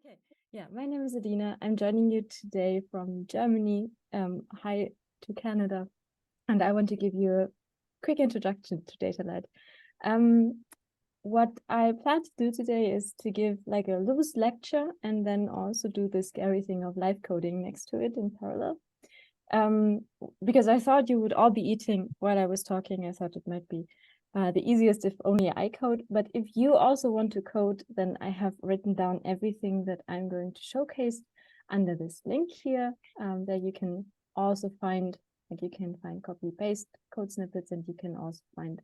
Okay, yeah, my name is Adina. I'm joining you today from Germany. Hi to Canada, and I want to give you a quick introduction to DataLad. What I plan to do today is to give like a loose lecture and then also do the scary thing of live coding next to it in parallel. Because I thought you would all be eating while I was talking. I thought it might be the easiest if only I code. But if you also want to code, then I have written down everything that I'm going to showcase under this link here. There you can also find, like you can find copy-paste code snippets, and you can also find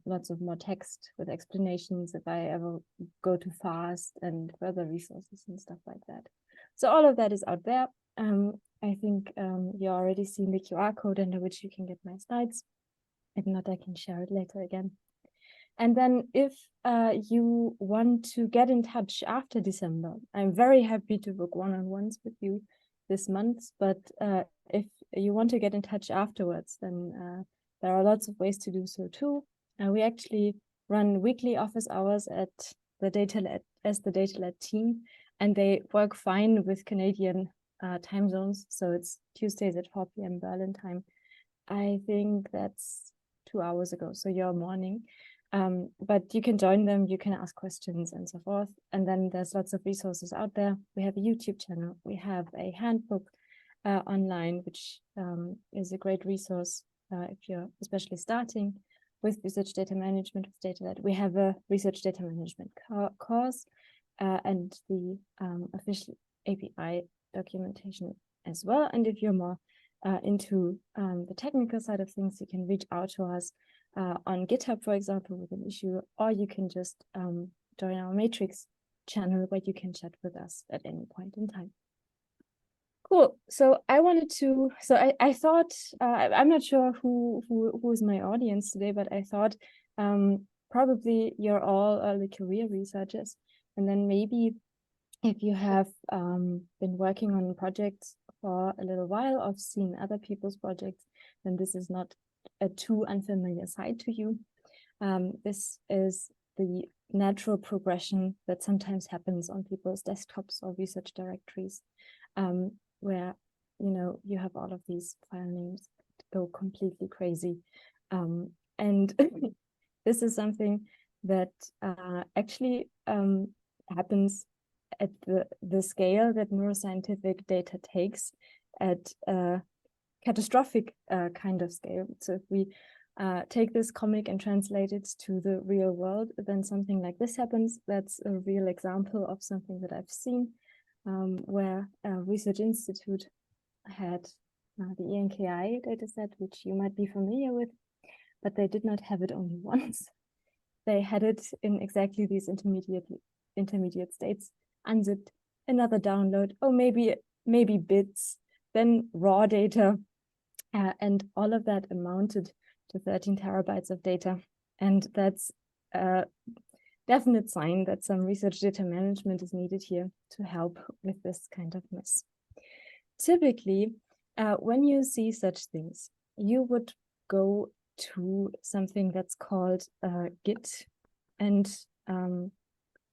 lots of more text with explanations if I ever go too fast, and further resources and stuff like that. So all of that is out there. I think you're already seeing the QR code under which you can get my slides. If not, I can share it later again. And then if you want to get in touch after December, I'm very happy to book one-on-ones with you this month. But if you want to get in touch afterwards, then there are lots of ways to do so too. We actually run weekly office hours at the DataLad as the DataLad team, and they work fine with Canadian time zones. So it's Tuesdays at 4 p.m. Berlin time. I think that's 2 hours ago, so your morning. But you can join them, you can ask questions and so forth. And then there's lots of resources out there. We have a YouTube channel. We have a handbook online, which is a great resource if you're especially starting with research data management with DataLad. We have a research data management course and the official API documentation as well. And if you're more into the technical side of things, you can reach out to us on GitHub, for example, with an issue, or you can just join our Matrix channel where you can chat with us at any point in time. Cool. So I wanted to, I thought, I'm not sure who is my audience today, but I thought probably you're all early career researchers. And then maybe if you have been working on projects for a little while or seen other people's projects, then this is not a too unfamiliar side to you. This is the natural progression that sometimes happens on people's desktops or research directories, where you have all of these file names that go completely crazy. And this is something that actually happens at the scale that neuroscientific data takes, at a catastrophic kind of scale. So if we take this comic and translate it to the real world, then something like this happens. That's a real example of something that I've seen, where a research institute had the ENKI dataset, which you might be familiar with, but they did not have it only once. They had it in exactly these intermediate states, unzipped, another download, or maybe bits, then raw data, and all of that amounted to 13 terabytes of data. And that's a definite sign that some research data management is needed here to help with this kind of mess. Typically, when you see such things, you would go to something that's called Git, and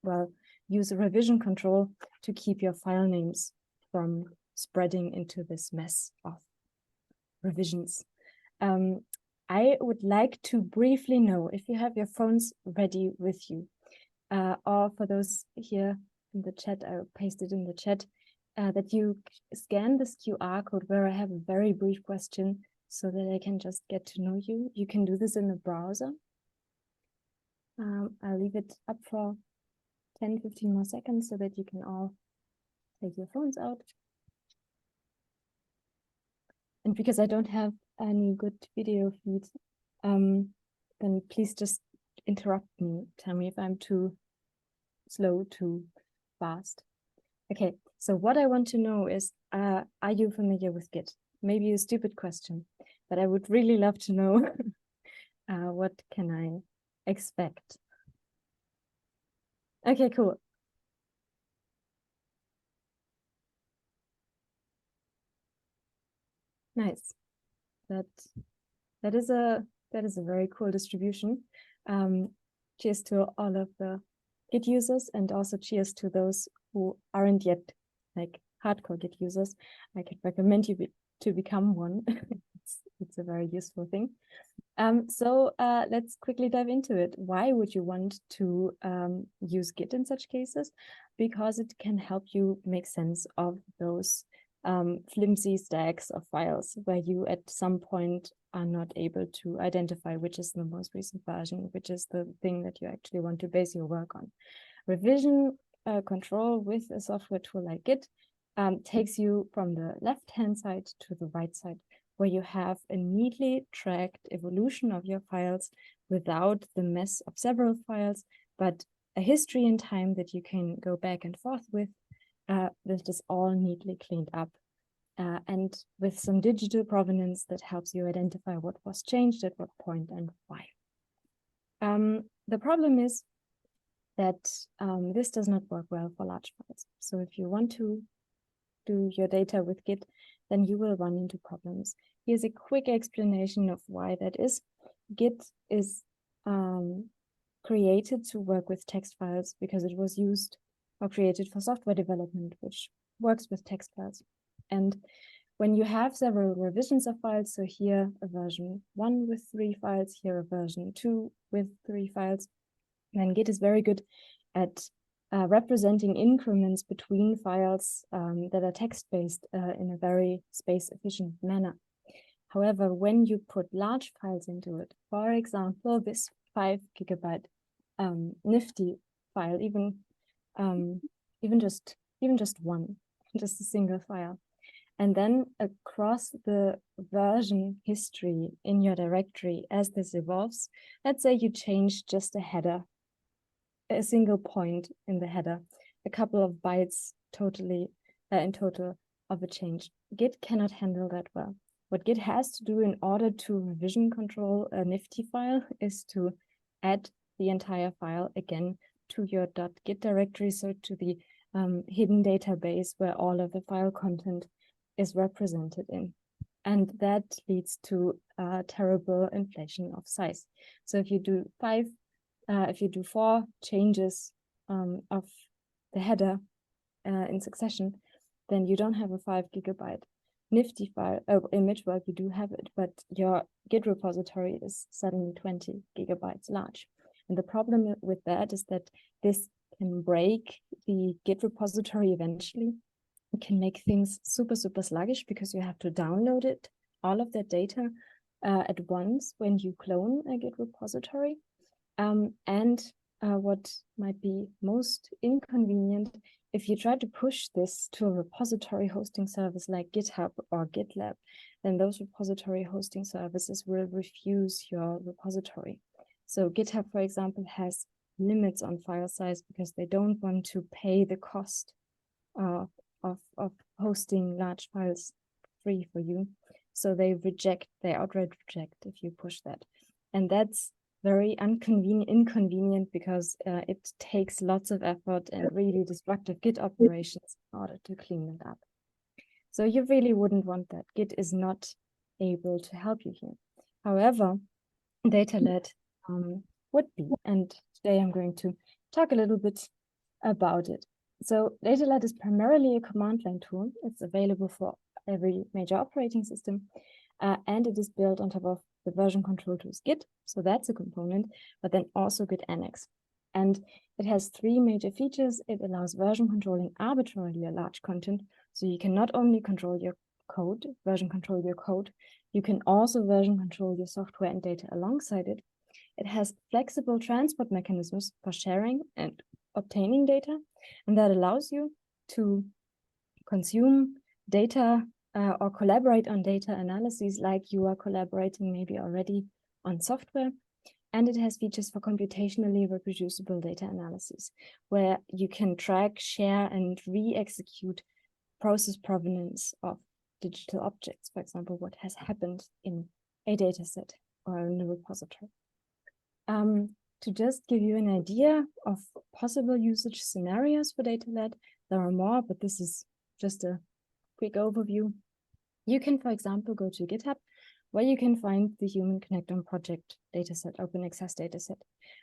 well, use a revision control to keep your file names from spreading into this mess of revisions. I would like to briefly know if you have your phones ready with you, or for those here in the chat, I will paste it in the chat, that you scan this QR code where I have a very brief question so that I can just get to know you. You can do this in the browser. I'll leave it up for 10-15 more seconds so that you can all take your phones out. And because I don't have any good video feed, then please just interrupt me. Tell me if I'm too slow, too fast. Okay, so what I want to know is, are you familiar with Git? Maybe a stupid question, but I would really love to know what can I expect. Okay, cool. Nice. That is a very cool distribution. Cheers to all of the Git users, and also cheers to those who aren't yet like hardcore Git users, I could recommend you to become one. It's a very useful thing. So let's quickly dive into it. Why would you want to use Git in such cases? Because it can help you make sense of those flimsy stacks of files where you at some point are not able to identify which is the most recent version, which is the thing that you actually want to base your work on. Revision control with a software tool like Git takes you from the left-hand side to the right side, where you have a neatly tracked evolution of your files without the mess of several files, but a history in time that you can go back and forth with that is all neatly cleaned up. And with some digital provenance that helps you identify what was changed at what point and why. The problem is that this does not work well for large files. So if you want to do your data with Git, then you will run into problems. Here's a quick explanation of why that is. Git is created to work with text files because it was used or created for software development, which works with text files. And when you have several revisions of files, so here a version 1 with 3 files, here a version 2 with 3 files, then Git is very good at representing increments between files that are text-based in a very space-efficient manner. However, when you put large files into it, for example, this 5 GB nifty file, even just one, just a single file, and then across the version history in your directory as this evolves, let's say you change just a header, a single point in the header, a couple of bytes totally in total of a change. Git cannot handle that well. What Git has to do in order to revision control a nifty file is to add the entire file again to your .git directory, so to the hidden database where all of the file content is represented in. And that leads to terrible inflation of size. So if you do 4 changes of the header in succession, then you don't have a 5 GB nifty file image. Well, you do have it, but your Git repository is suddenly 20 GB large. And the problem with that is that this can break the Git repository eventually. It can make things super sluggish because you have to download it, all of that data at once when you clone a Git repository. What might be most inconvenient, if you try to push this to a repository hosting service like GitHub or GitLab, then those repository hosting services will refuse your repository. So GitHub, for example, has limits on file size because they don't want to pay the cost of hosting large files free for you. So they outright reject if you push that. And that's very inconvenient because it takes lots of effort and really destructive Git operations in order to clean it up. So you really wouldn't want that. Git is not able to help you here. However, DataLad would be, and today I'm going to talk a little bit about it. So DataLad is primarily a command line tool. It's available for every major operating system, and it is built on top of the version control tools Git. So that's a component, but then also Git Annex. And it has 3 major features. It allows version controlling arbitrarily a large content. So you can not only control your code, version control your code, you can also version control your software and data alongside it. It has flexible transport mechanisms for sharing and obtaining data, and that allows you to consume data or collaborate on data analyses like you are collaborating maybe already on software. And it has features for computationally reproducible data analysis, where you can track, share, and re-execute process provenance of digital objects. For example, what has happened in a data set or in a repository. To just give you an idea of possible usage scenarios for DataLad, there are more, but this is just a quick overview. You can, for example, go to GitHub, where you can find the Human Connectome project dataset, open access dataset.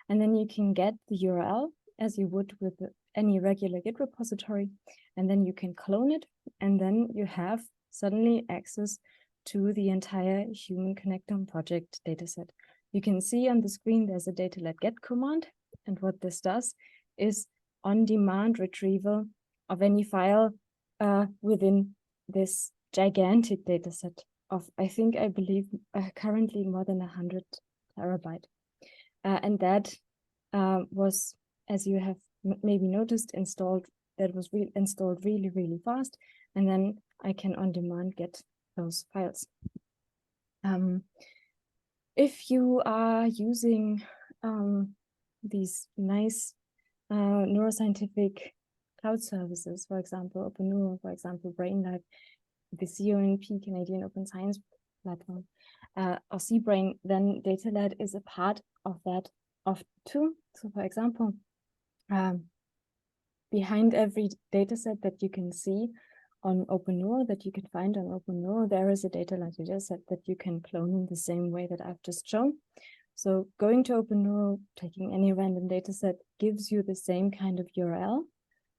And then you can get the URL as you would with any regular Git repository, and then you can clone it, and then you have suddenly access to the entire Human Connectome project dataset. You can see on the screen there's a DataLad get command, and what this does is on-demand retrieval of any file within this gigantic dataset of, I believe, currently more than 100 terabyte. And that was, as you have maybe noticed, installed really, really fast. And then I can on demand get those files. If you are using these nice neuroscientific cloud services, for example, OpenNeuro, for example, BrainLab, the CONP, Canadian Open Science Platform, or CBrain, then DataLad is a part of that too. So for example, behind every dataset that you can see on OpenNeuro, that you can find on OpenNeuro, there is a DataLad dataset that you can clone in the same way that I've just shown. So going to OpenNeuro, taking any random dataset gives you the same kind of URL,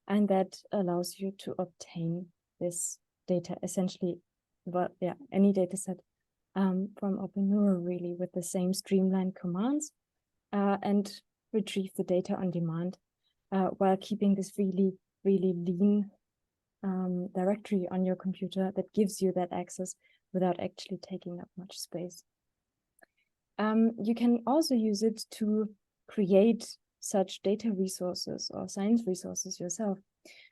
and that allows you to obtain this data, essentially, any dataset from OpenNeuro, really, with the same streamlined commands, and retrieve the data on demand while keeping this really, really lean directory on your computer that gives you that access without actually taking up much space. You can also use it to create such data resources or science resources yourself.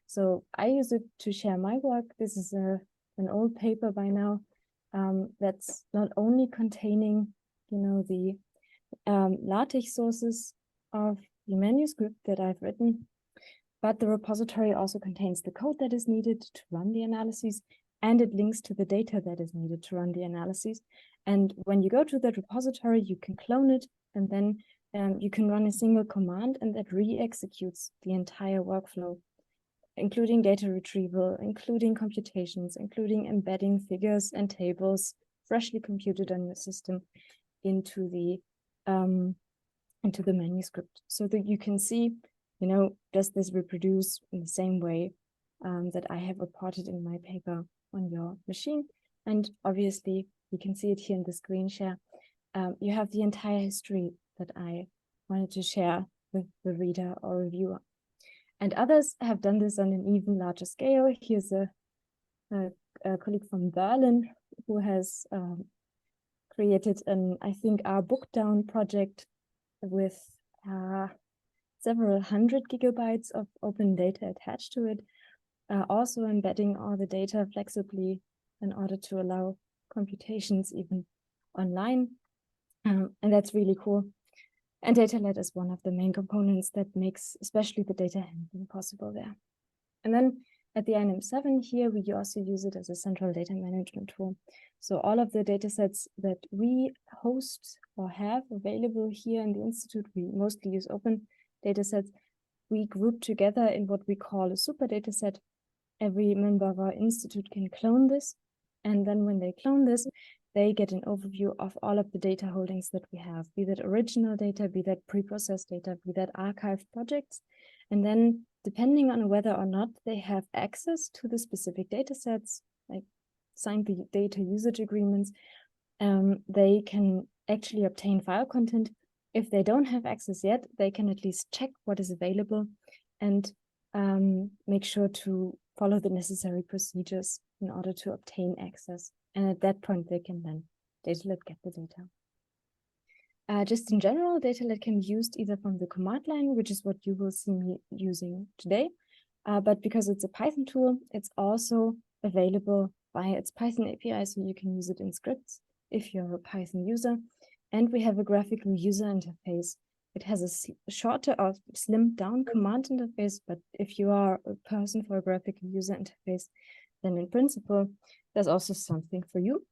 So I use it to share my work. This is an old paper by now that's not only containing, the LaTeX sources of the manuscript that I've written, but the repository also contains the code that is needed to run the analyses, and it links to the data that is needed to run the analyses. And when you go to that repository, you can clone it, and then you can run a single command, and that re-executes the entire workflow, including data retrieval, including computations, including embedding figures and tables freshly computed on your system into the manuscript, so that you can see, does this reproduce in the same way that I have reported in my paper on your machine? And obviously, you can see it here in the screen share. You have the entire history that I wanted to share with the reader or reviewer. And others have done this on an even larger scale. Here's a colleague from Berlin who has created I think, our Bookdown project with several hundred gigabytes of open data attached to it, also embedding all the data flexibly in order to allow computations even online. And that's really cool. And DataLad is one of the main components that makes especially the data handling possible there. And then at the INM7 here, we also use it as a central data management tool. So all of the datasets that we host or have available here in the Institute, we mostly use open datasets. We group together in what we call a super dataset. Every member of our Institute can clone this. And then when they clone this, they get an overview of all of the data holdings that we have, be that original data, be that pre-processed data, be that archived projects. And then depending on whether or not they have access to the specific data sets, like signed the data usage agreements, they can actually obtain file content. If they don't have access yet, they can at least check what is available and make sure to follow the necessary procedures in order to obtain access. And at that point, they can then DataLad get the data. Just in general, DataLad can be used either from the command line, which is what you will see me using today. But because it's a Python tool, it's also available via its Python API, so you can use it in scripts if you're a Python user. And we have a graphical user interface. It has a shorter or slimmed down command interface, but if you are a person for a graphical user interface, then in principle, there's also something for you.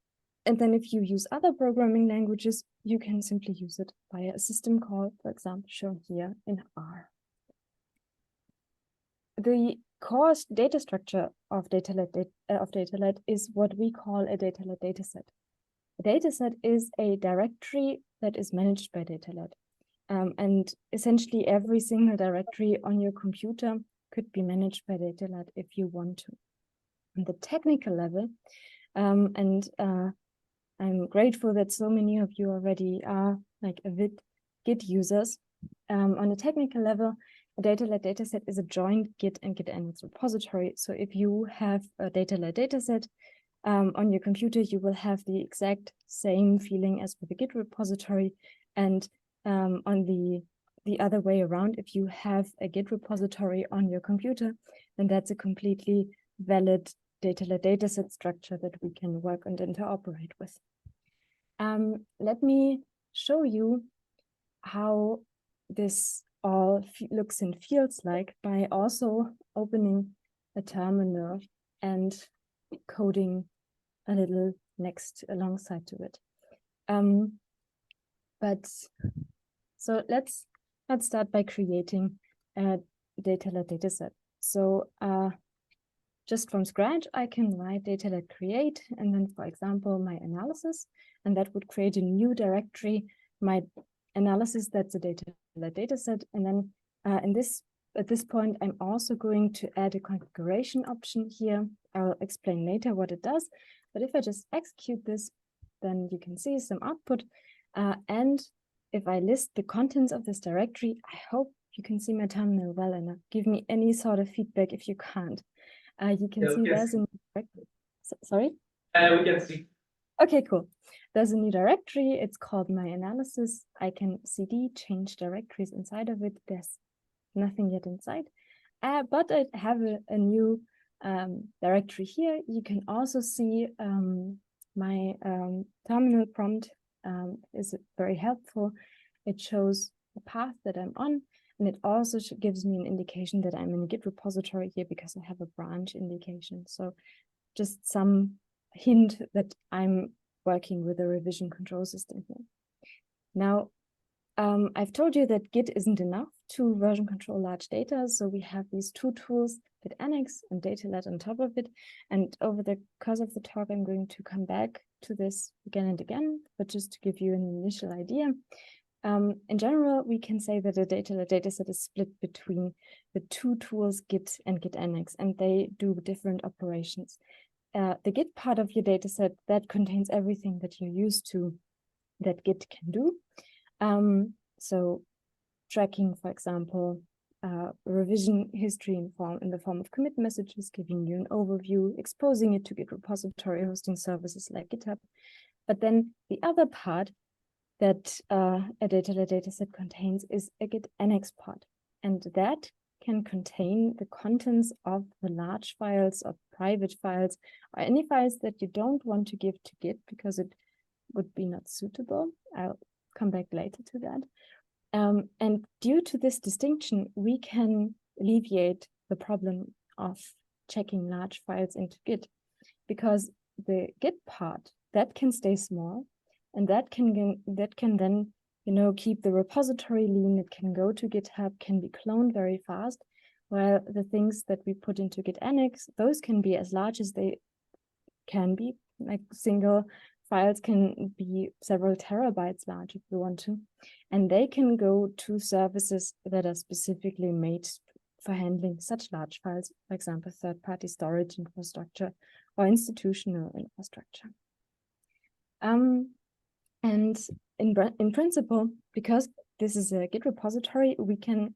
And then if you use other programming languages, you can simply use it via a system call, for example, shown here in R. The core data structure of DataLad is what we call a DataLad dataset. A dataset is a directory that is managed by DataLad. And essentially every single directory on your computer could be managed by DataLad if you want to. On the technical level, I'm grateful that so many of you already are like avid Git users. On a technical level, a DataLad dataset is a joint Git and GitNX repository. So if you have a DataLad dataset on your computer, you will have the exact same feeling as with the Git repository. And on the other way around, if you have a Git repository on your computer, then that's a completely valid DataLad dataset structure that we can work and interoperate with. Let me show you how this all looks and feels like by also opening a terminal and coding a little alongside to it. So let's start by creating a DataLad dataset. So just from scratch, I can write DataLad create, and then, for example, my analysis, and that would create a new directory. My analysis, that's a DataLad dataset, and then at this point, I'm also going to add a configuration option here. I'll explain later what it does, but if I just execute this, then you can see some output, and if I list the contents of this directory, I hope you can see my terminal well enough. Give me any sort of feedback if you can't. You can see there's a new directory. Sorry? We can see. Okay, cool. There's a new directory. It's called my analysis. I can cd change directories inside of it. There's nothing yet inside, but I have a new directory here. You can also see my terminal prompt is very helpful. It shows the path that I'm on. And it also gives me an indication that I'm in a Git repository here because I have a branch indication. So just some hint that I'm working with a revision control system here. Now, I've told you that Git isn't enough to version control large data. So we have these two tools, GitNX and DataLad on top of it. And over the course of the talk, I'm going to come back to this again and again, but just to give you an initial idea. In general, we can say that a DataLad dataset is split between the two tools, Git and GitNX, and they do different operations. The Git part of your dataset, that contains everything that you're used to that Git can do. So tracking, for example, revision history in the form of commit messages, giving you an overview, exposing it to Git repository hosting services like GitHub. But then the other part that a DataLad dataset contains is a GitNX part, and that can contain the contents of the large files or private files or any files that you don't want to give to Git because it would be not suitable. I'll come back later to that. And due to this distinction, we can alleviate the problem of checking large files into Git, because the Git part, that can stay small, and that can then, keep the repository lean. It can go to GitHub, can be cloned very fast, while the things that we put into GitNX, those can be as large as they can be. Like single files can be several terabytes large if we want to, and they can go to services that are specifically made for handling such large files, for example, third-party storage infrastructure or institutional infrastructure. And in principle, because this is a Git repository, we can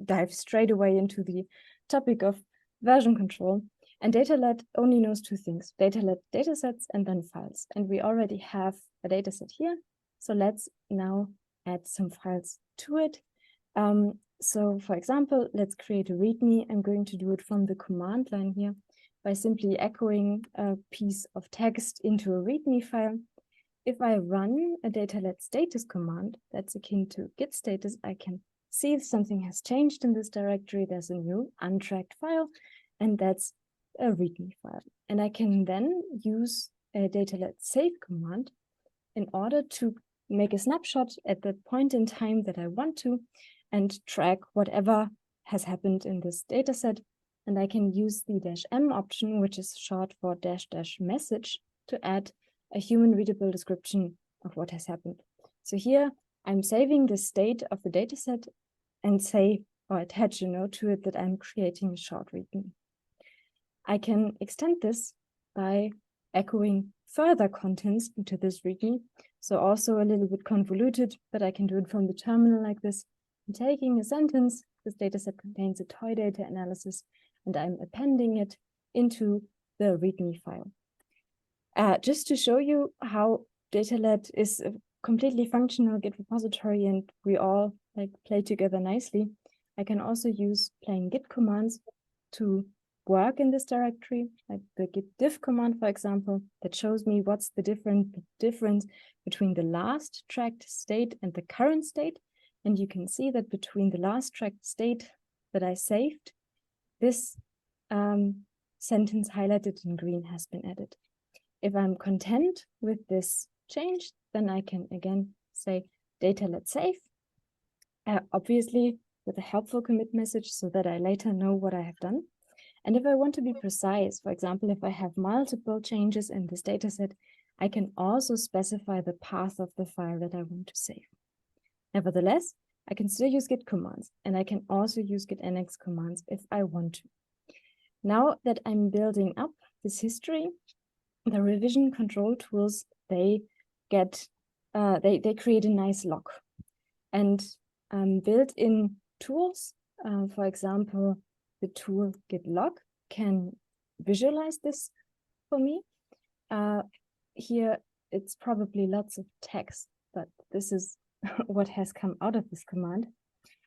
dive straight away into the topic of version control. And DataLad only knows two things: DataLad datasets and then files. And we already have a dataset here. So let's now add some files to it. So for example, let's create a README. I'm going to do it from the command line here by simply echoing a piece of text into a README file. If I run a DataLad status command that's akin to git status, I can see if something has changed in this directory. There's a new untracked file, and that's a README file. And I can then use a DataLad save command in order to make a snapshot at the point in time that I want to and track whatever has happened in this dataset. And I can use the -m option, which is short for --message, to add a human readable description of what has happened. So here I'm saving the state of the dataset and say, or attach a note to it that I'm creating a short README. I can extend this by echoing further contents into this README. So also a little bit convoluted, but I can do it from the terminal like this. I'm taking a sentence, this dataset contains a toy data analysis, and I'm appending it into the README file. Just to show you how DataLad is a completely functional Git repository and we all like play together nicely, I can also use plain Git commands to work in this directory, like the git diff command, for example, that shows me what's the difference between the last tracked state and the current state. And you can see that between the last tracked state that I saved, this sentence highlighted in green has been added. If I'm content with this change, then I can again say DataLad save, obviously with a helpful commit message so that I later know what I have done. And if I want to be precise, for example, if I have multiple changes in this dataset, I can also specify the path of the file that I want to save. Nevertheless, I can still use git commands, and I can also use git nx commands if I want to. Now that I'm building up this history, the revision control tools, they create a nice log. And built-in tools, for example, the tool git log can visualize this for me. Here, it's probably lots of text, but this is what has come out of this command.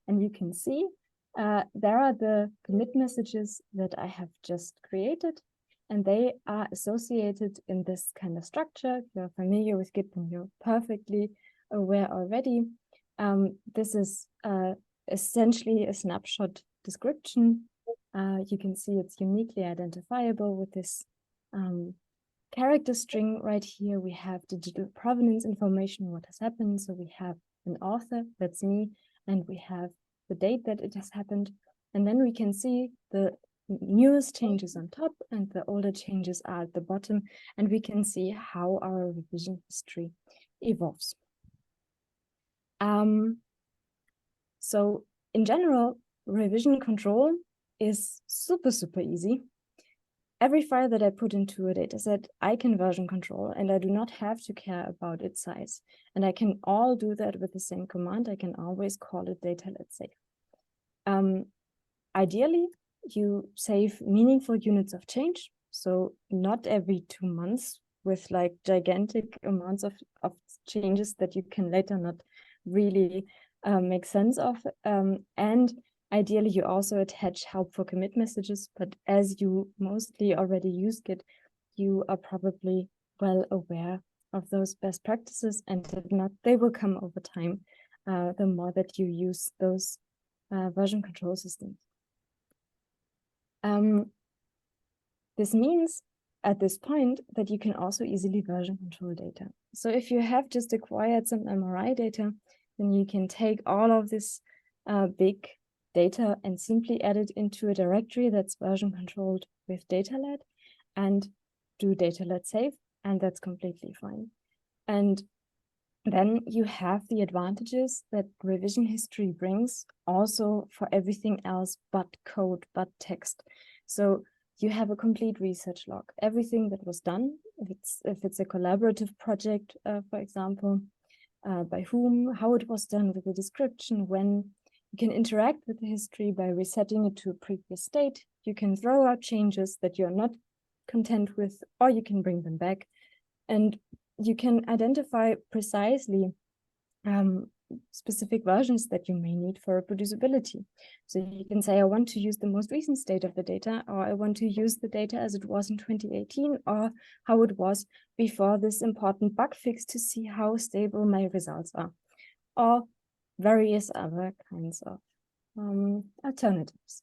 And you can see there are the commit messages that I have just created, and they are associated in this kind of structure. If you're familiar with Git, then you're perfectly aware already. This is essentially a snapshot description. You can see it's uniquely identifiable with this character string right here. We have digital provenance information, what has happened. So we have an author, that's me, and we have the date that it has happened. And then we can see the newest changes on top and the older changes are at the bottom. And we can see how our revision history evolves. So in general, revision control is super, super easy. Every file that I put into a dataset, I can version control, and I do not have to care about its size. And I can all do that with the same command. I can always call it DataLad save. Ideally, you save meaningful units of change. So not every 2 months with like gigantic amounts of changes that you can later not really make sense of. And ideally, you also attach helpful commit messages, but as you mostly already use Git, you are probably well aware of those best practices, and if not, they will come over time the more that you use those version control systems. This means at this point that you can also easily version control data. So if you have just acquired some MRI data, then you can take all of this big data and simply add it into a directory that's version controlled with DataLad and do DataLad save, and that's completely fine. And then you have the advantages that revision history brings also for everything else but code, but text. So you have a complete research log, everything that was done, if it's a collaborative project, for example, by whom, how it was done, with the description, when. You can interact with the history by resetting it to a previous state. You can throw out changes that you're not content with, or you can bring them back. And you can identify precisely specific versions that you may need for reproducibility. So you can say, I want to use the most recent state of the data, or I want to use the data as it was in 2018, or how it was before this important bug fix to see how stable my results are, or various other kinds of alternatives.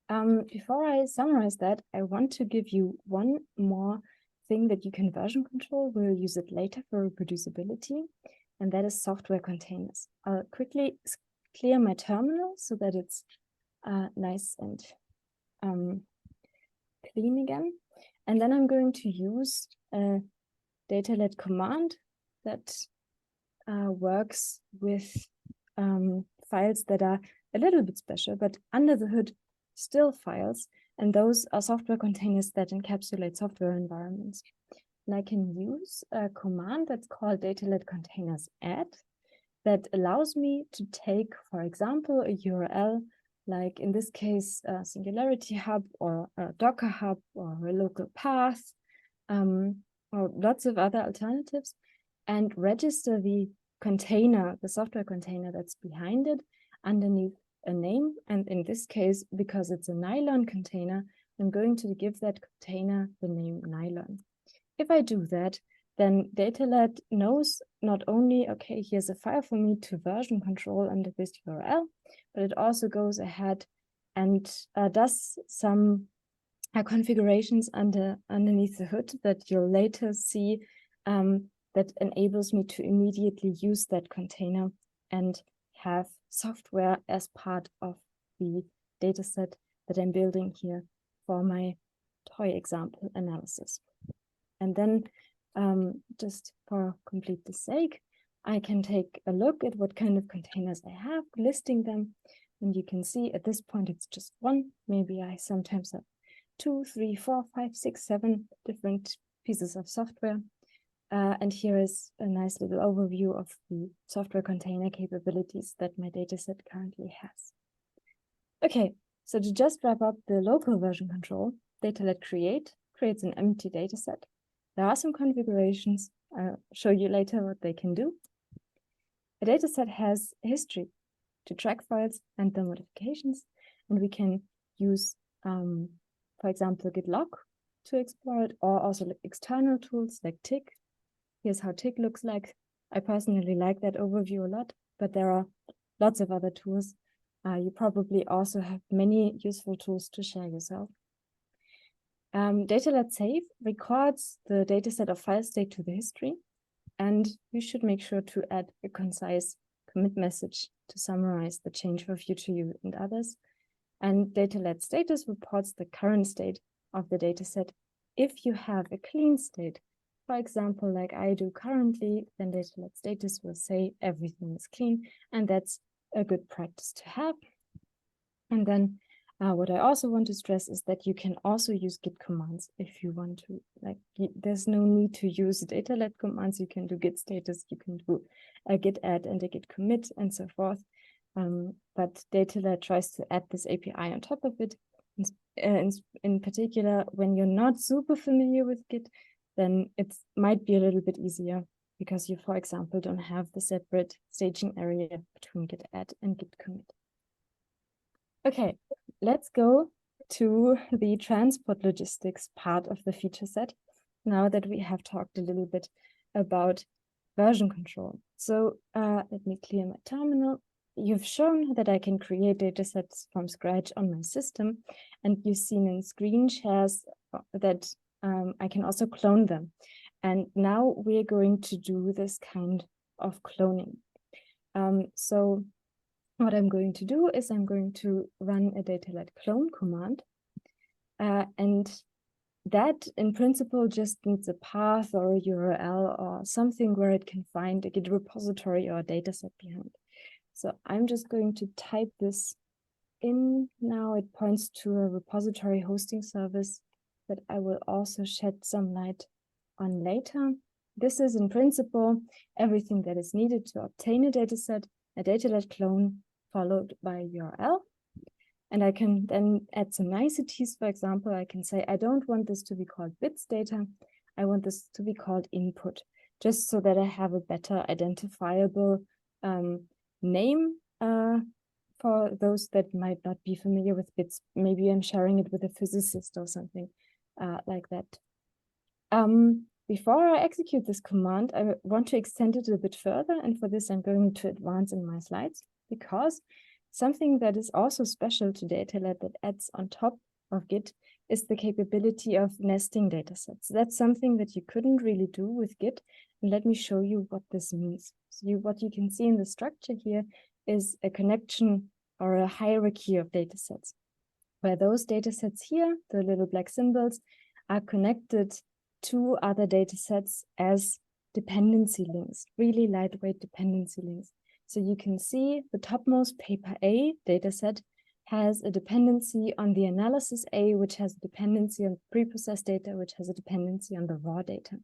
Before I summarize that, I want to give you one more thing that you can version control. We'll use it later for reproducibility, and that is software containers. I'll quickly clear my terminal so that it's nice and clean again. And then I'm going to use a DataLad command that works with files that are a little bit special, but under the hood still files, and those are software containers that encapsulate software environments. And I can use a command that's called DataLad containers add that allows me to take, for example, a URL, like in this case, a Singularity Hub or a Docker Hub or a local path, or lots of other alternatives, and register the container, the software container that's behind it underneath a name. And in this case, because it's a nylon container, I'm going to give that container the name nylon. If I do that, then DataLad knows not only, okay, here's a file for me to version control under this URL, but it also goes ahead and does some configurations underneath the hood that you'll later see, that enables me to immediately use that container and have software as part of the dataset that I'm building here for my toy example analysis. And then just for completeness sake, I can take a look at what kind of containers I have, listing them. And you can see at this point, it's just one. Maybe I sometimes have 2, 3, 4, 5, 6, 7 different pieces of software. And here is a nice little overview of the software container capabilities that my dataset currently has. Okay, so to just wrap up the local version control, DataLad creates an empty dataset. There are some configurations. I'll show you later what they can do. A dataset has a history to track files and their modifications, and we can use, for example, git log to explore it, or also external tools like Tick. Here's how Tick looks like. I personally like that overview a lot, but there are lots of other tools. You probably also have many useful tools to share yourself. DataLad save records the dataset of file state to the history, and you should make sure to add a concise commit message to summarize the change for future you and others. And DataLad status reports the current state of the dataset. If you have a clean state, for example, like I do currently, then DataLad status will say everything is clean, and that's a good practice to have. And then what I also want to stress is that you can also use git commands if you want to. Like, there's no need to use DataLad commands. You can do git status, you can do a git add and a git commit and so forth. But DataLad tries to add this API on top of it. In particular, when you're not super familiar with Git, then it might be a little bit easier because you, for example, don't have the separate staging area between git add and git commit. Okay, let's go to the transport logistics part of the feature set, now that we have talked a little bit about version control. So let me clear my terminal. You've shown that I can create datasets from scratch on my system, and you've seen in screen shares that I can also clone them. And now we're going to do this kind of cloning. So what I'm going to do is I'm going to run a DataLad clone command. And that in principle just needs a path or a URL or something where it can find a Git repository or a dataset behind. So I'm just going to type this in now. It points to a repository hosting service that I will also shed some light on later. This is in principle everything that is needed to obtain a dataset, a DataLad clone followed by a URL. And I can then add some niceties. For example, I can say, I don't want this to be called bits data. I want this to be called input, just so that I have a better identifiable name for those that might not be familiar with bits. Maybe I'm sharing it with a physicist or something like that. Before I execute this command, I want to extend it a bit further. And for this, I'm going to advance in my slides, because something that is also special to DataLad that adds on top of Git is the capability of nesting datasets. That's something that you couldn't really do with Git. And let me show you what this means. So what you can see in the structure here is a connection or a hierarchy of datasets, where those datasets here, the little black symbols, are connected to other datasets as dependency links, really lightweight dependency links. So you can see the topmost paper A dataset has a dependency on the analysis A, which has a dependency on preprocessed data, which has a dependency on the raw data.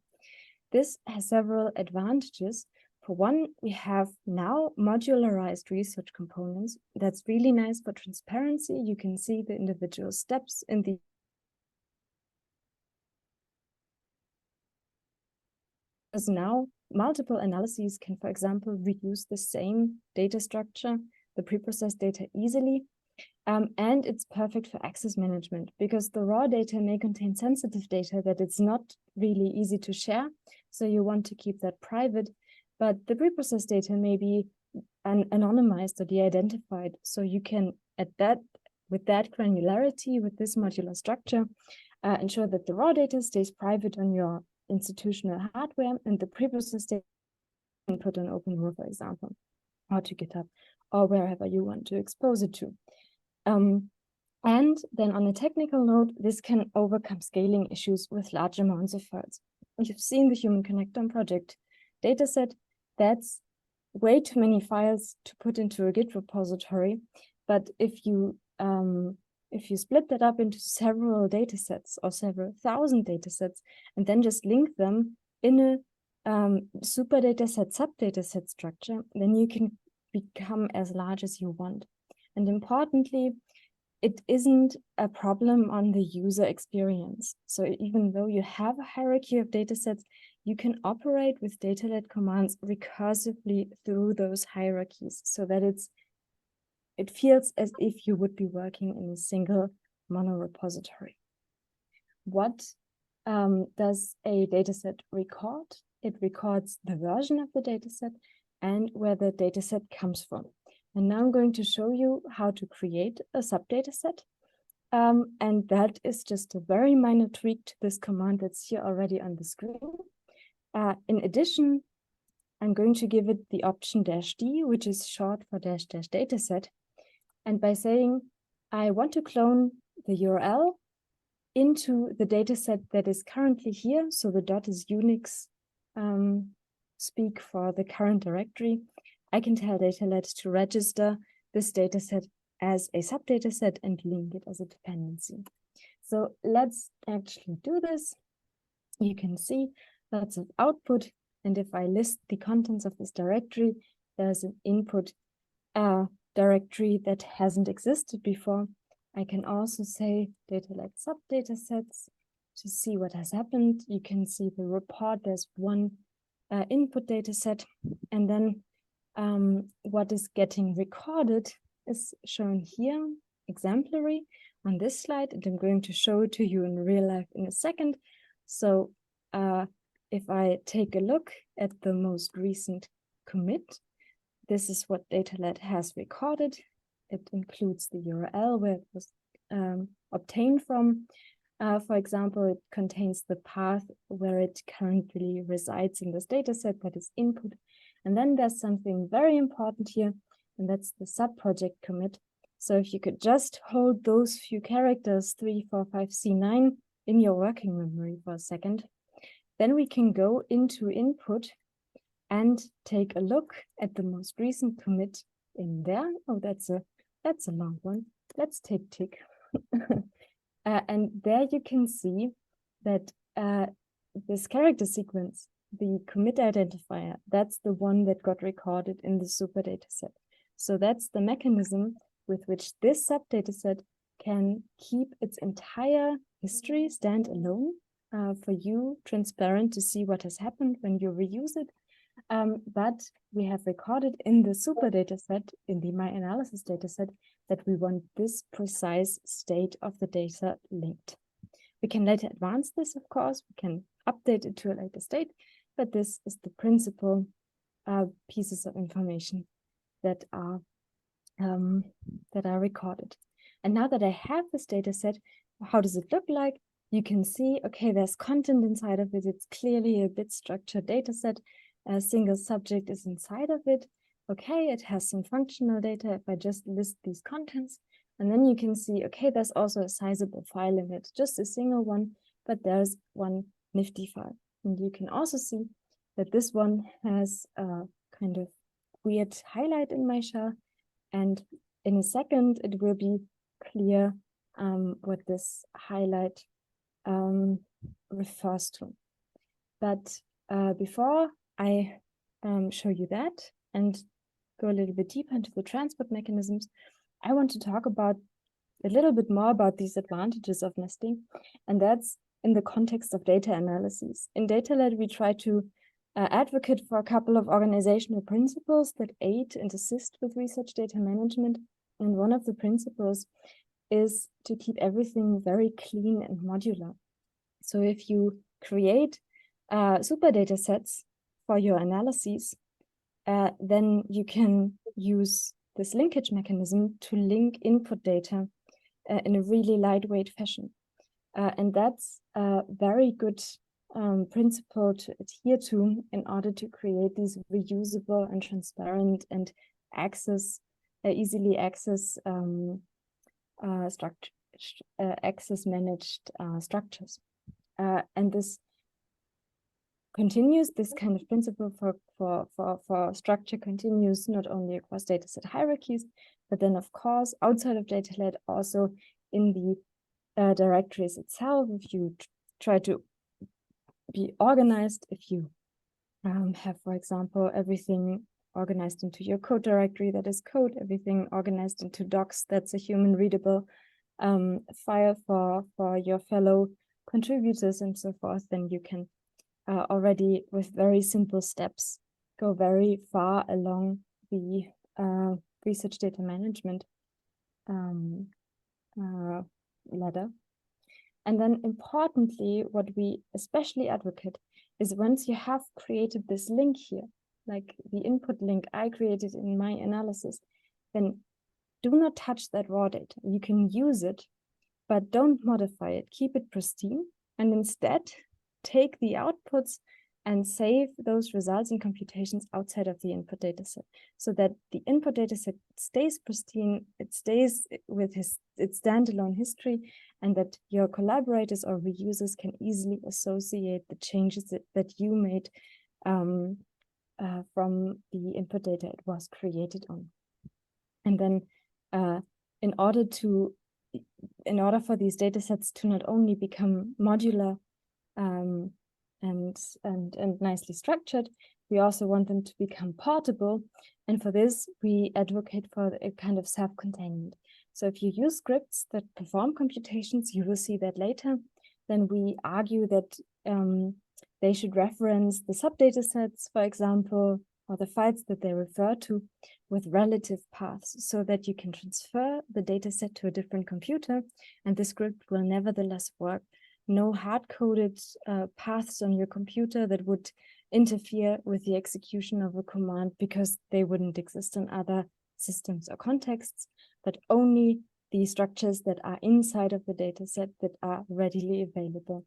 This has several advantages. For one, we have now modularized research components. That's really nice for transparency. You can see the individual steps in the because now multiple analyses can, for example, reuse the same data structure, the preprocessed data easily. And it's perfect for access management because the raw data may contain sensitive data that it's not really easy to share. So you want to keep that private, but the preprocessed data may be anonymized or de-identified. So you can, with that granularity, with this modular structure, ensure that the raw data stays private on your institutional hardware and the preprocessed data can put on OpenRAW, for example, or to GitHub, or wherever you want to expose it to. And then on a technical note, this can overcome scaling issues with large amounts of files. You've seen the Human Connectome project dataset. That's way too many files to put into a Git repository. But if you split that up into several datasets or several thousand datasets, and then just link them in a super dataset, sub-dataset structure, then you can become as large as you want. And importantly, it isn't a problem on the user experience. So even though you have a hierarchy of datasets, you can operate with DataLad commands recursively through those hierarchies so that it feels as if you would be working in a single monorepository. What does a dataset record? It records the version of the dataset and where the dataset comes from. And now I'm going to show you how to create a subdataset. And that is just a very minor tweak to this command that's here already on the screen. In addition, I'm going to give it the option -d, which is short for -- dataset. And by saying, I want to clone the URL into the dataset that is currently here. So the dot is Unix speak for the current directory. I can tell DataLad to register this dataset as a subdataset and link it as a dependency. So let's actually do this. You can see lots of output. And if I list the contents of this directory, there's an input directory that hasn't existed before. I can also say DataLad subdatasets to see what has happened. You can see the report. There's one input dataset, and then what is getting recorded is shown here, exemplary, on this slide, and I'm going to show it to you in real life in a second. So if I take a look at the most recent commit, this is what DataLad has recorded. It includes the URL where it was obtained from. For example, it contains the path where it currently resides in this dataset, that is input. And then there's something very important here, and that's the sub-project commit. So if you could just hold those few characters, 3, 4, 5, C9, in your working memory for a second, then we can go into input and take a look at the most recent commit in there. Oh, that's a long one. Let's take tick. And there you can see that this character sequence, the commit identifier, that's the one that got recorded in the super dataset. So that's the mechanism with which this subdataset can keep its entire history stand alone for you, transparent, to see what has happened when you reuse it. But we have recorded in the super dataset, in the My Analysis dataset, that we want this precise state of the data linked. We can later advance this, of course. We can update it to a later state, but this is the principal pieces of information that are recorded. And now that I have this dataset, how does it look like? You can see, okay, there's content inside of it. It's clearly a bit structured dataset. A single subject is inside of it. Okay, it has some functional data if I just list these contents. And then you can see, okay, there's also a sizable file in it, just a single one, but there's one nifty file. And you can also see that this one has a kind of weird highlight in my shell. And in a second, it will be clear what this highlight refers to. But before I show you that and go a little bit deeper into the transport mechanisms, I want to talk about a little bit more about these advantages of nesting, and that's in the context of data analysis. In DataLad, we try to advocate for a couple of organizational principles that aid and assist with research data management. And one of the principles is to keep everything very clean and modular. So if you create super data sets for your analyses, then you can use this linkage mechanism to link input data in a really lightweight fashion. And that's a very good principle to adhere to in order to create these reusable and transparent and easily access managed structures. And this continues, this kind of principle for structure continues not only across dataset hierarchies, but then of course outside of DataLad also in the directories itself. If you try to be organized, if you have, for example, everything organized into your code directory, that is code, everything organized into docs, that's a human readable file for your fellow contributors and so forth, then you can already with very simple steps go very far along the research data management ladder. And then importantly, what we especially advocate is once you have created this link here, like the input link I created in my analysis, then do not touch that raw data. You can use it, but don't modify it. Keep it pristine, and instead take the outputs and save those results and computations outside of the input dataset, so that the input dataset stays pristine, it stays with its standalone history, and that your collaborators or reusers can easily associate the changes that you made from the input data it was created on. And then in order for these datasets to not only become modular and nicely structured, we also want them to become portable. And for this, we advocate for a kind of self-containment. So if you use scripts that perform computations, you will see that later, then we argue that they should reference the subdata sets, for example, or the files that they refer to with relative paths, so that you can transfer the data set to a different computer, and the script will nevertheless work. No hard-coded paths on your computer that would interfere with the execution of a command, because they wouldn't exist in other systems or contexts, but only the structures that are inside of the dataset that are readily available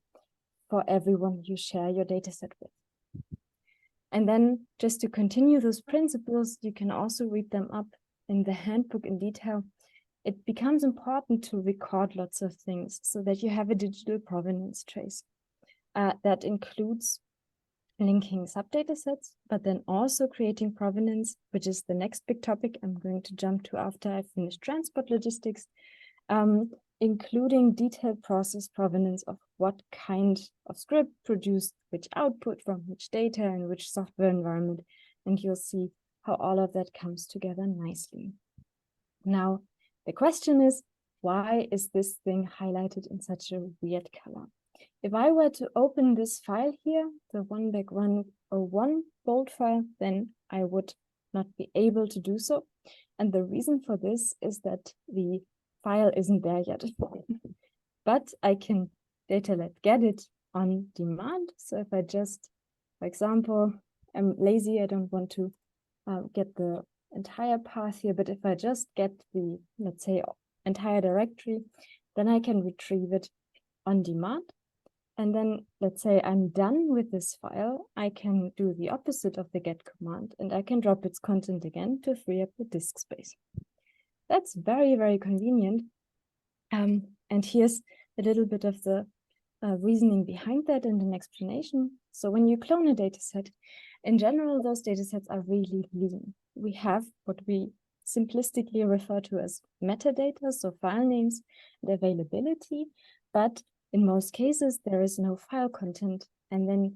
for everyone you share your dataset with. And then just to continue those principles, you can also read them up in the handbook in detail. It becomes important to record lots of things so that you have a digital provenance trace. That includes linking subdata sets, but then also creating provenance, which is the next big topic I'm going to jump to after I finish transport logistics, including detailed process provenance of what kind of script produced which output from which data and which software environment. And you'll see how all of that comes together nicely. Now, the question is, why is this thing highlighted in such a weird color? If I were to open this file here, the 1back101 bold file, then I would not be able to do so. And the reason for this is that the file isn't there yet. But I can DataLad get it on demand. So if I just, for example, I'm lazy, I don't want to get the entire path here, but if I just get the, let's say, entire directory, then I can retrieve it on demand. And then let's say I'm done with this file, I can do the opposite of the get command, and I can drop its content again to free up the disk space. That's very, very convenient. And here's a little bit of the reasoning behind that and an explanation. So when you clone a data set, in general, those data sets are really lean. We have what we simplistically refer to as metadata, so file names and availability, but in most cases, there is no file content, and then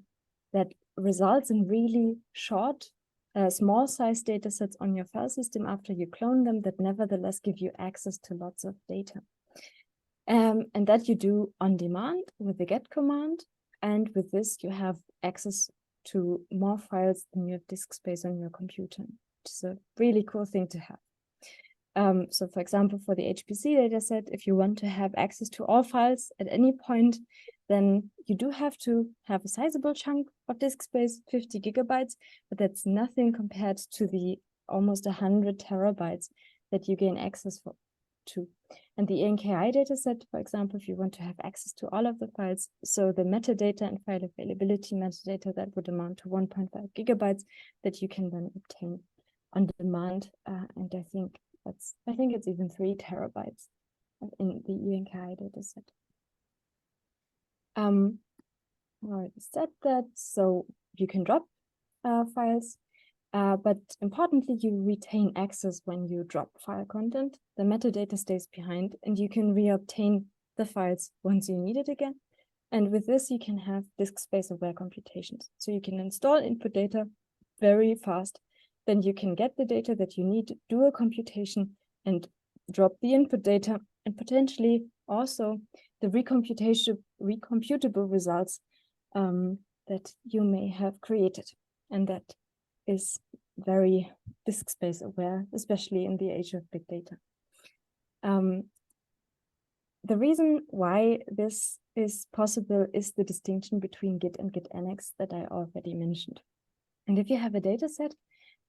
that results in really short, small size data sets on your file system after you clone them that nevertheless give you access to lots of data. And that you do on demand with the get command. And with this, you have access to more files than your disk space on your computer, which is a really cool thing to have. So for example, for the HPC dataset, if you want to have access to all files at any point, then you do have to have a sizable chunk of disk space, 50 gigabytes, but that's nothing compared to the almost 100 terabytes that you gain access to. And the ENKI dataset, for example, if you want to have access to all of the files, so the metadata and file availability metadata, that would amount to 1.5 gigabytes that you can then obtain on demand. And I think it's even 3 terabytes in the ENKI dataset. I already said that, so you can drop files, but importantly, you retain access when you drop file content. The metadata stays behind, and you can reobtain the files once you need it again. And with this, you can have disk space-aware computations. So you can install input data very fast. Then you can get the data that you need, do a computation, and drop the input data, and potentially also the recomputable results that you may have created. And that is very disk space aware, especially in the age of big data. The reason why this is possible is the distinction between Git and Git Annex that I already mentioned. And if you have a data set,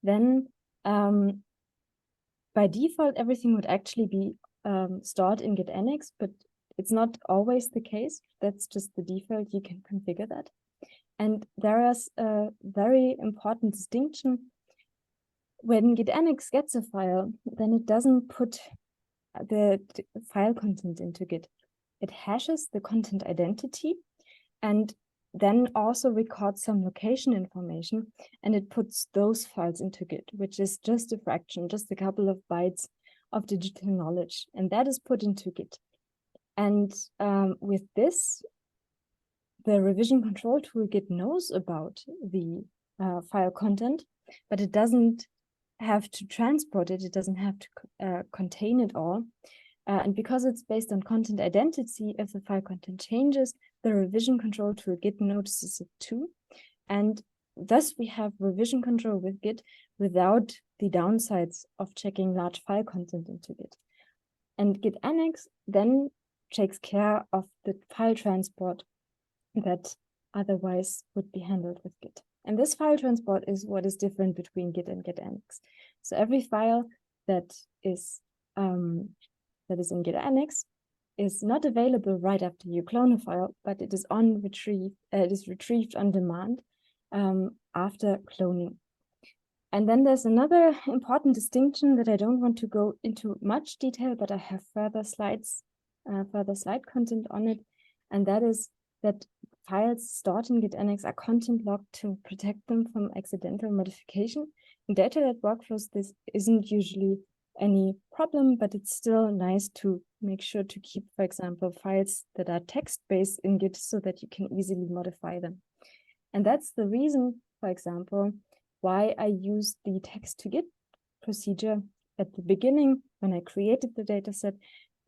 then by default, everything would actually be stored in Git Annex, but it's not always the case. That's just the default. You can configure that. And there is a very important distinction. When Git Annex gets a file, then it doesn't put the file content into Git. It hashes the content identity and then also records some location information, and it puts those files into Git, which is just a fraction, just a couple of bytes of digital knowledge, and that is put into Git. And with this, the revision control tool Git knows about the file content, but it doesn't have to transport it. It doesn't have to contain it all. And because it's based on content identity, if the file content changes, the revision control tool Git notices it too. And thus we have revision control with Git without the downsides of checking large file content into Git. And Git Annex then takes care of the file transport that otherwise would be handled with Git. And this file transport is what is different between Git and Git Annex. So every file that is in Git Annex is not available right after you clone a file, but it is retrieved on demand after cloning. And then there's another important distinction that I don't want to go into much detail, but I have further slide content on it, and that is that files stored in Git Annex are content locked to protect them from accidental modification. In DataLad workflows, this isn't usually any problem, but it's still nice to make sure to keep, for example, files that are text-based in Git so that you can easily modify them. And that's the reason, for example, why I used the text-to-Git procedure at the beginning when I created the dataset.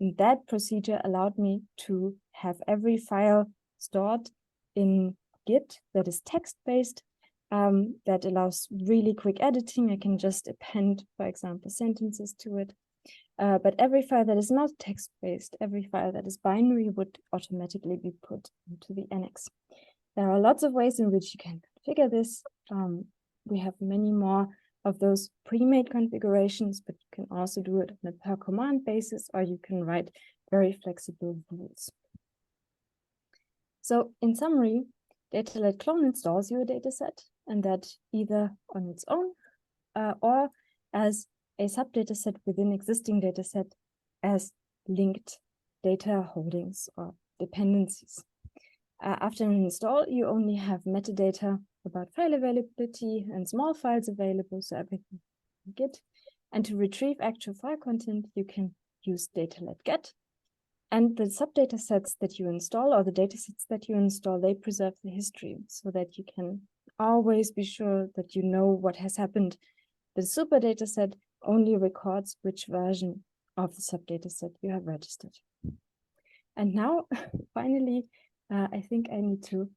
And that procedure allowed me to have every file stored in Git that is text-based, that allows really quick editing. I can just append, for example, sentences to it. But every file that is not text-based, every file that is binary would automatically be put into the annex. There are lots of ways in which you can configure this. We have many more of those pre-made configurations, but you can also do it on a per command basis, or you can write very flexible rules. So in summary, DataLad clone installs you a dataset, and that either on its own or as a subdataset within existing dataset as linked data holdings or dependencies. After an install, you only have metadata about file availability and small files available, so everything in Git. And to retrieve actual file content, you can use DataLad get. And the subdata sets that you install, or the datasets that you install, they preserve the history so that you can always be sure that you know what has happened. The super dataset only records which version of the subdataset you have registered. And now, finally, I think I need to,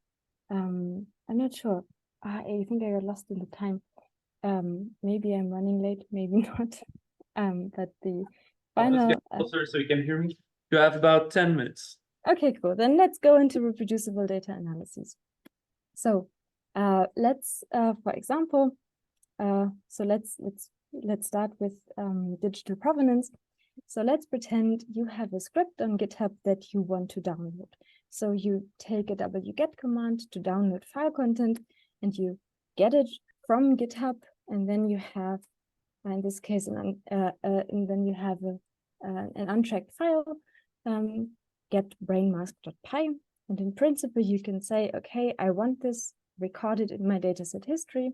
I'm not sure. I think I got lost in the time. Maybe I'm running late, maybe not. But the final... Let's get closer so you can hear me. You have about 10 minutes. Okay, cool. Then let's go into reproducible data analysis. So let's, for example, so let's start with digital provenance. So let's pretend you have a script on GitHub that you want to download. So you take a wget command to download file content, and you get it from GitHub, and then you have, in this case, and then you have an untracked file, get brainmask.py, and in principle you can say, okay, I want this recorded in my dataset history.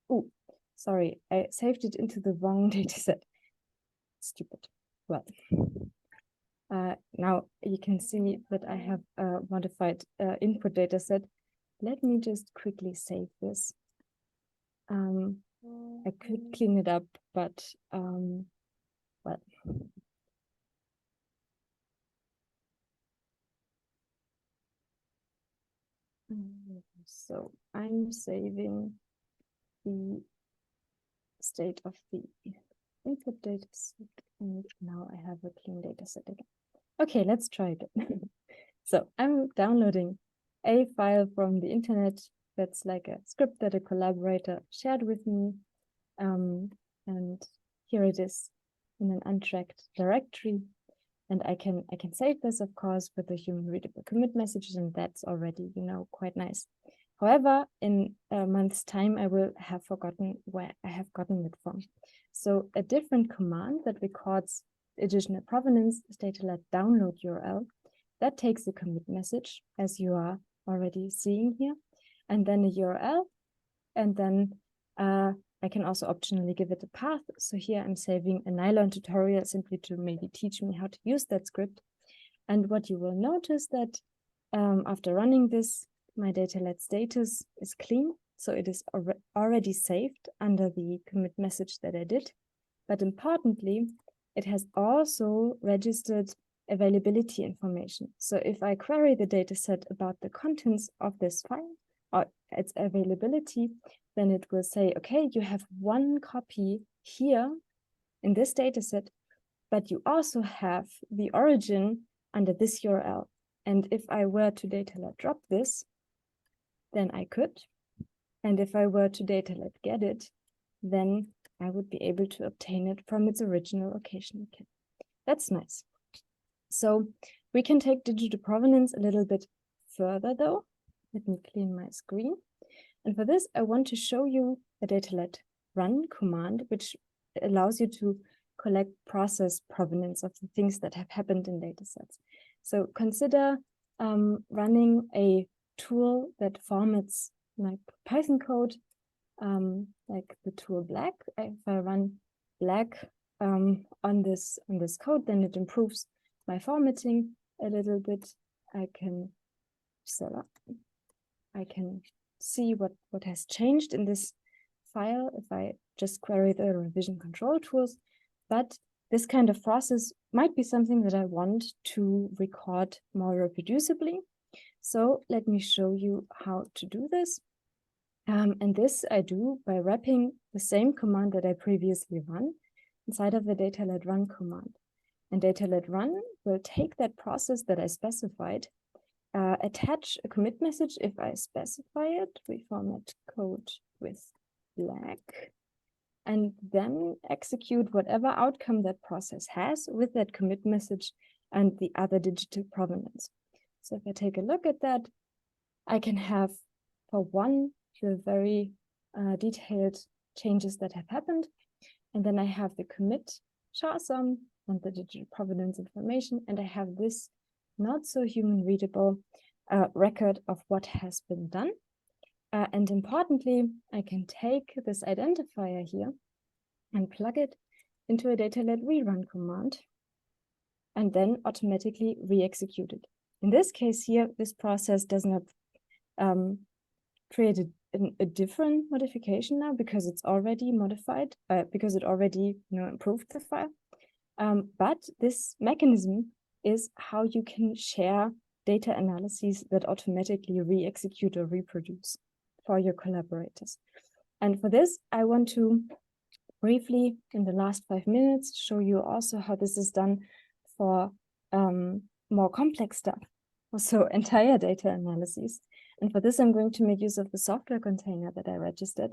Oh, sorry, I saved it into the wrong dataset. Stupid. Well, now you can see that I have a modified input dataset. Let me just quickly save this. I could clean it up, but well. So I'm saving the state of the input dataset, and now I have a clean dataset again. Okay, let's try again. So I'm downloading a file from the internet that's like a script that a collaborator shared with me. And here it is in an untracked directory. And I can save this, of course, with the human readable commit messages, and that's already, quite nice. However, in a month's time, I will have forgotten where I have gotten it from. So a different command that records additional provenance is DataLad download URL. That takes a commit message, as you are already seeing here, and then a URL, and then I can also optionally give it a path. So here I'm saving a Nylon tutorial simply to maybe teach me how to use that script. And what you will notice that after running this, my DataLad status is clean. So it is already saved under the commit message that I did. But importantly, it has also registered availability information. So if I query the dataset about the contents of this file or its availability, then it will say, okay, you have one copy here in this dataset, but you also have the origin under this URL. And if I were to DataLad drop this, then I could. And if I were to DataLad get it, then I would be able to obtain it from its original location again. That's nice. So we can take digital provenance a little bit further though. Let me clean my screen. And for this, I want to show you the DataLad run command, which allows you to collect process provenance of the things that have happened in datasets. So consider running a tool that formats like Python code, like the tool black. If I run black on this code, then it improves my formatting a little bit. I can see what has changed in this file if I just query the revision control tools. But this kind of process might be something that I want to record more reproducibly. So let me show you how to do this. And this I do by wrapping the same command that I previously run inside of the DataLad run command. And DataLad run will take that process that I specified, attach a commit message if I specify it, reformat code with black, and then execute whatever outcome that process has with that commit message and the other digital provenance. So if I take a look at that, I can have, for one, the very detailed changes that have happened, and then I have the commit charsum and the digital provenance information, and I have this not so human readable record of what has been done. And importantly, I can take this identifier here and plug it into a DataLad rerun command and then automatically re-execute it. In this case here, this process does not create a different modification now because it's already modified, because it already improved the file. But this mechanism is how you can share data analyses that automatically re-execute or reproduce for your collaborators. And for this, I want to briefly, in the last 5 minutes, show you also how this is done for more complex stuff, also entire data analyses. And for this, I'm going to make use of the software container that I registered.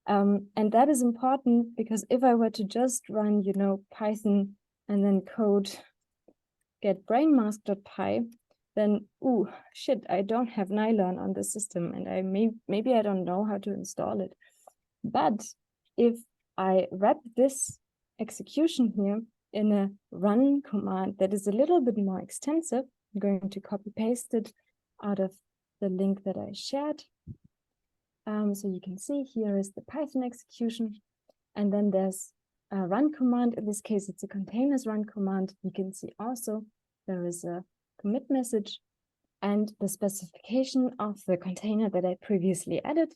And that is important because if I were to just run, Python and then code get brainmask.py, then, shit, I don't have nylon on the system and maybe I don't know how to install it. But if I wrap this execution here in a run command that is a little bit more extensive, I'm going to copy paste it out of the link that I shared. So you can see here is the Python execution, and then there's a run command. In this case, it's a containers run command. You can see also there is a commit message and the specification of the container that I previously added.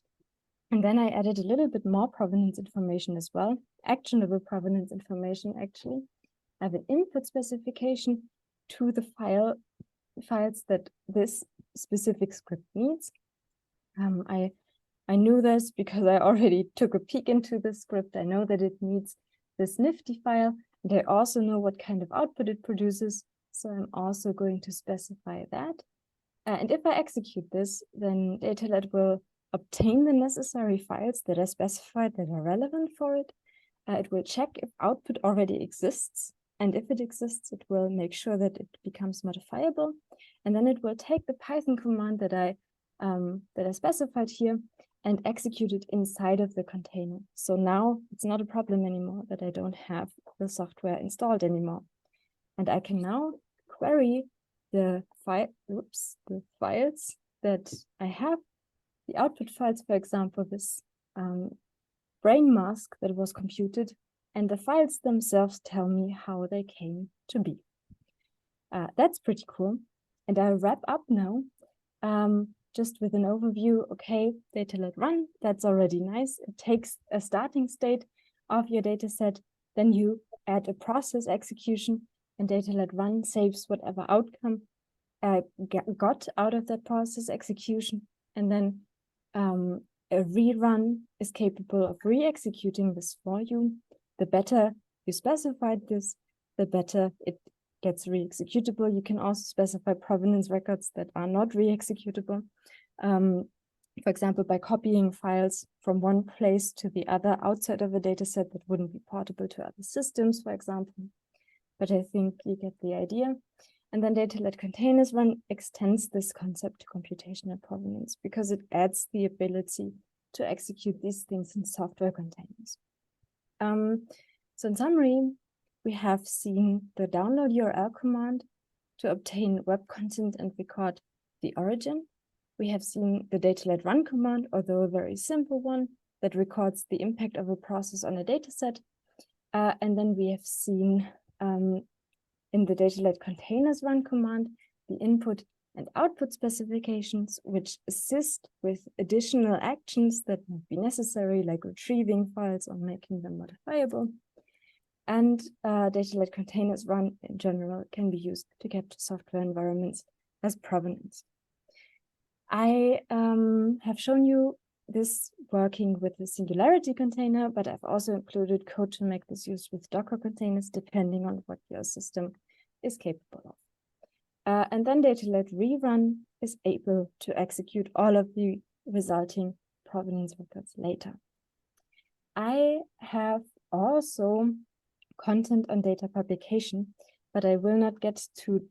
And then I added a little bit more provenance information as well, actionable provenance information actually. I have an input specification to the files that this specific script needs. I knew this because I already took a peek into the script. I know that it needs this nifty file, and I also know what kind of output it produces. So I'm also going to specify that. And if I execute this, then DataLad will obtain the necessary files that are specified that are relevant for it. It will check if output already exists. And if it exists, it will make sure that it becomes modifiable. And then it will take the Python command that I specified here and execute it inside of the container. So now it's not a problem anymore that I don't have the software installed anymore. And I can now query the files that I have, the output files, for example, this brain mask that was computed, and the files themselves tell me how they came to be. That's pretty cool. And I'll wrap up now just with an overview. Okay, DataLad run, that's already nice. It takes a starting state of your data set, then you add a process execution, and DataLad run saves whatever outcome got out of that process execution, and then a rerun is capable of re-executing this for you. The better you specified this, the better it gets re-executable. You can also specify provenance records that are not re-executable. For example, by copying files from one place to the other outside of a data set that wouldn't be portable to other systems, for example. But I think you get the idea. And then DataLad containers run extends this concept to computational provenance because it adds the ability to execute these things in software containers. So in summary, we have seen the download URL command to obtain web content and record the origin. We have seen the DataLad run command, although a very simple one, that records the impact of a process on a dataset. And then we have seen in the DataLad containers run command, the input and output specifications, which assist with additional actions that would be necessary, like retrieving files or making them modifiable. And DataLad containers run in general can be used to capture software environments as provenance. I have shown you this working with the Singularity container, but I've also included code to make this used with Docker containers, depending on what your system is capable of. And then DataLad rerun is able to execute all of the resulting provenance records later. I have also content on data publication, but I will not get to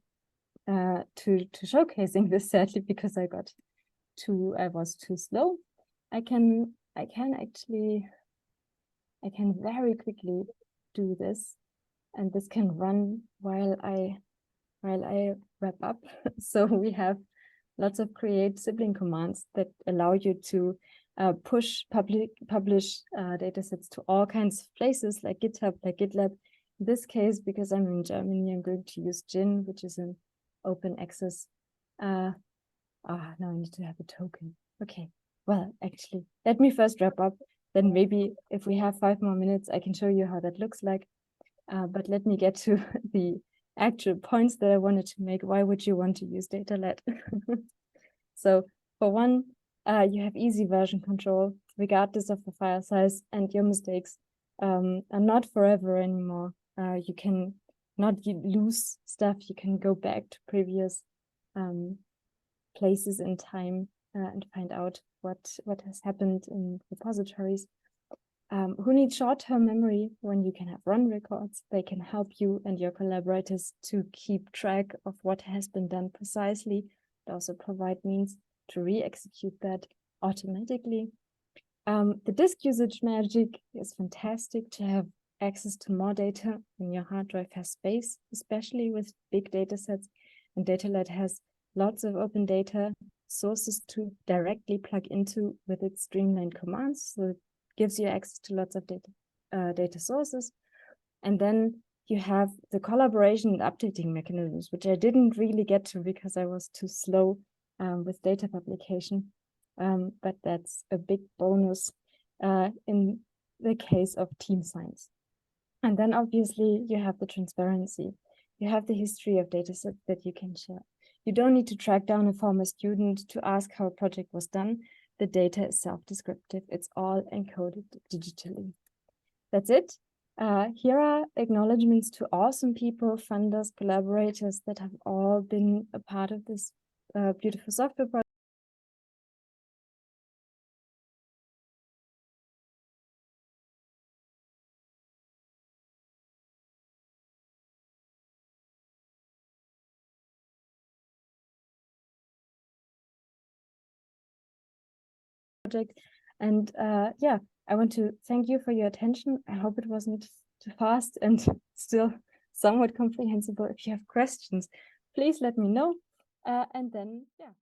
showcasing this sadly because I was too slow. I can very quickly do this, and this can run while I wrap up. So we have lots of create sibling commands that allow you to publish datasets to all kinds of places like GitHub, like GitLab. In this case, because I'm in Germany, I'm going to use Gin, which is an open access. Now I need to have a token. Okay, well, actually, let me first wrap up. Then maybe if we have 5 more minutes, I can show you how that looks like. But let me get to the actual points that I wanted to make. Why would you want to use DataLad? So for one, you have easy version control, regardless of the file size, and your mistakes are not forever anymore. You can not lose stuff. You can go back to previous places in time and find out what has happened in repositories. Who needs short-term memory when you can have run records? They can help you and your collaborators to keep track of what has been done precisely. They also provide means to re-execute that automatically. The disk usage magic is fantastic to have access to more data when your hard drive has space, especially with big data sets. And DataLad has lots of open data sources to directly plug into with its streamlined commands. So it gives you access to lots of data sources. And then you have the collaboration and updating mechanisms, which I didn't really get to because I was too slow with data publication. But that's a big bonus in the case of team science. And then obviously you have the transparency. You have the history of datasets that you can share. You don't need to track down a former student to ask how a project was done. The data is self-descriptive. It's all encoded digitally. That's it. Here are acknowledgements to awesome people, funders, collaborators that have all been a part of this beautiful software project. And yeah, I want to thank you for your attention. I hope it wasn't too fast and still somewhat comprehensible. If you have questions, please let me know. And then, yeah.